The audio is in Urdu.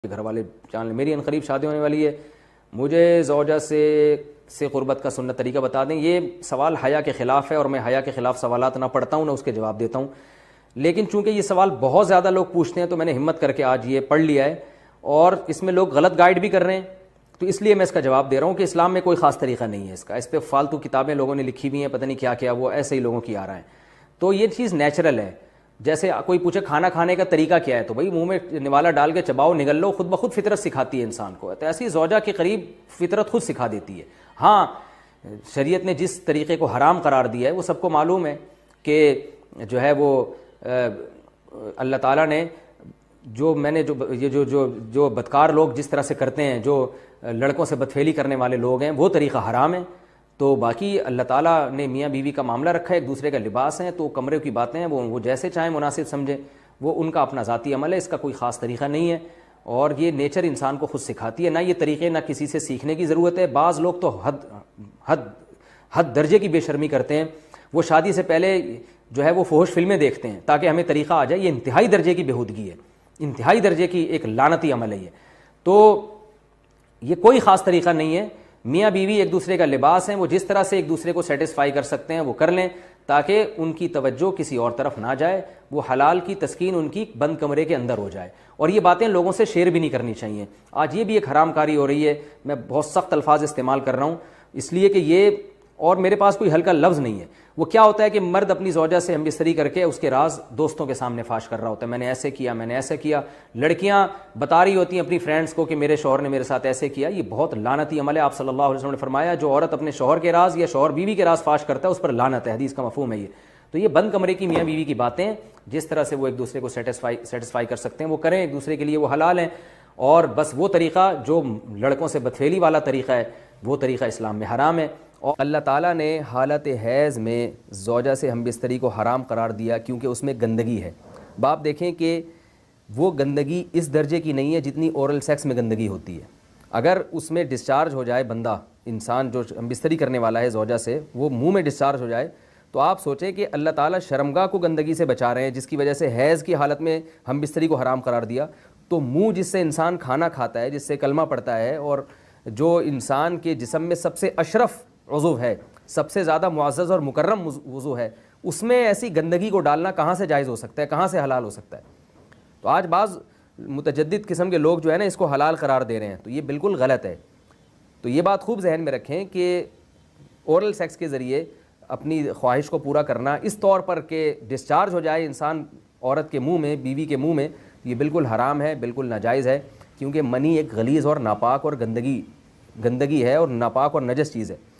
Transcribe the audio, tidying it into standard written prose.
گھر والے جان لیں میری عنقریب شادی ہونے والی ہے, مجھے زوجہ سے قربت کا سنت طریقہ بتا دیں. یہ سوال حیا کے خلاف ہے اور میں حیا کے خلاف سوالات نہ پڑھتا ہوں نہ اس کے جواب دیتا ہوں, لیکن چونکہ یہ سوال بہت زیادہ لوگ پوچھتے ہیں تو میں نے ہمت کر کے آج یہ پڑھ لیا ہے, اور اس میں لوگ غلط گائیڈ بھی کر رہے ہیں, تو اس لیے میں اس کا جواب دے رہا ہوں کہ اسلام میں کوئی خاص طریقہ نہیں ہے اس کا. اس پہ فالتو کتابیں لوگوں نے لکھی ہوئی ہیں, پتہ نہیں کیا کیا, وہ ایسے ہی لوگوں کی آ رہا ہے. تو یہ چیز نیچرل ہے. جیسے کوئی پوچھے کھانا کھانے کا طریقہ کیا ہے, تو بھائی منہ میں نوالا ڈال کے چباؤ, نگل لو, خود بخود فطرت سکھاتی ہے انسان کو. تو ایسی زوجہ کے قریب فطرت خود سکھا دیتی ہے. ہاں, شریعت نے جس طریقے کو حرام قرار دیا ہے وہ سب کو معلوم ہے کہ جو ہے وہ اللہ تعالیٰ نے جو میں نے جو بدکار لوگ جس طرح سے کرتے ہیں, جو لڑکوں سے بدفعلی کرنے والے لوگ ہیں, وہ طریقہ حرام ہے. تو باقی اللہ تعالیٰ نے میاں بیوی کا معاملہ رکھا ہے, ایک دوسرے کا لباس ہیں, تو کمرے کی باتیں ہیں وہ جیسے چاہیں مناسب سمجھیں, وہ ان کا اپنا ذاتی عمل ہے, اس کا کوئی خاص طریقہ نہیں ہے, اور یہ نیچر انسان کو خود سکھاتی ہے. نہ یہ طریقے نہ کسی سے سیکھنے کی ضرورت ہے. بعض لوگ تو حد درجے کی بے شرمی کرتے ہیں, وہ شادی سے پہلے جو ہے وہ فحش فلمیں دیکھتے ہیں تاکہ ہمیں طریقہ آ جائے. یہ انتہائی درجے کی بےہودگی ہے, انتہائی درجے کی ایک لعنتی عمل ہے یہ. تو یہ کوئی خاص طریقہ نہیں ہے. میاں بیوی ایک دوسرے کا لباس ہیں, وہ جس طرح سے ایک دوسرے کو سیٹسفائی کر سکتے ہیں وہ کر لیں, تاکہ ان کی توجہ کسی اور طرف نہ جائے, وہ حلال کی تسکین ان کی بند کمرے کے اندر ہو جائے. اور یہ باتیں لوگوں سے شیئر بھی نہیں کرنی چاہیے. آج یہ بھی ایک حرام کاری ہو رہی ہے, میں بہت سخت الفاظ استعمال کر رہا ہوں اس لیے کہ یہ, اور میرے پاس کوئی ہلکا لفظ نہیں ہے. وہ کیا ہوتا ہے کہ مرد اپنی زوجہ سے ہم بستری کر کے اس کے راز دوستوں کے سامنے فاش کر رہا ہوتا ہے, میں نے ایسے کیا, میں نے ایسے کیا. لڑکیاں بتا رہی ہوتی ہیں اپنی فرینڈس کو کہ میرے شوہر نے میرے ساتھ ایسے کیا. یہ بہت لعنتی عمل ہے. آپ صلی اللہ علیہ وسلم نے فرمایا جو عورت اپنے شوہر کے راز یا شوہر بیوی کے راز فاش کرتا ہے اس پر لعنت ہے, حدیث کا مفہوم ہے یہ. تو یہ بند کمرے کی میاں بیوی کی باتیں, جس طرح سے وہ ایک دوسرے کو سیٹسفائی کر سکتے ہیں وہ کریں, ایک دوسرے کے لیے وہ حلال ہیں. اور بس وہ طریقہ جو لڑکوں سے بدفعلی والا طریقہ ہے وہ طریقہ اسلام میں حرام ہے. اور اللہ تعالیٰ نے حالت حیض میں زوجہ سے ہم بستری کو حرام قرار دیا کیونکہ اس میں گندگی ہے. باپ دیکھیں کہ وہ گندگی اس درجے کی نہیں ہے جتنی اورل سیکس میں گندگی ہوتی ہے. اگر اس میں ڈسچارج ہو جائے بندہ, انسان جو ہم بستری کرنے والا ہے زوجہ سے, وہ منہ میں ڈسچارج ہو جائے, تو آپ سوچیں کہ اللہ تعالیٰ شرمگاہ کو گندگی سے بچا رہے ہیں جس کی وجہ سے حیض کی حالت میں ہم بستری کو حرام قرار دیا. تو منہ جس سے انسان کھانا کھاتا ہے, جس سے کلمہ پڑھتا ہے, اور جو انسان کے جسم میں سب سے اشرف عضو ہے, سب سے زیادہ معزز اور مکرم عضو ہے, اس میں ایسی گندگی کو ڈالنا کہاں سے جائز ہو سکتا ہے, کہاں سے حلال ہو سکتا ہے. تو آج بعض متجدد قسم کے لوگ جو ہے نا اس کو حلال قرار دے رہے ہیں, تو یہ بالکل غلط ہے. تو یہ بات خوب ذہن میں رکھیں کہ اورل سیکس کے ذریعے اپنی خواہش کو پورا کرنا اس طور پر کہ ڈسچارج ہو جائے انسان عورت کے منہ میں, بیوی کے منہ میں, یہ بالکل حرام ہے, بالکل ناجائز ہے. کیونکہ منی ایک غلیظ اور ناپاک اور گندگی ہے اور ناپاک اور نجس چیز ہے.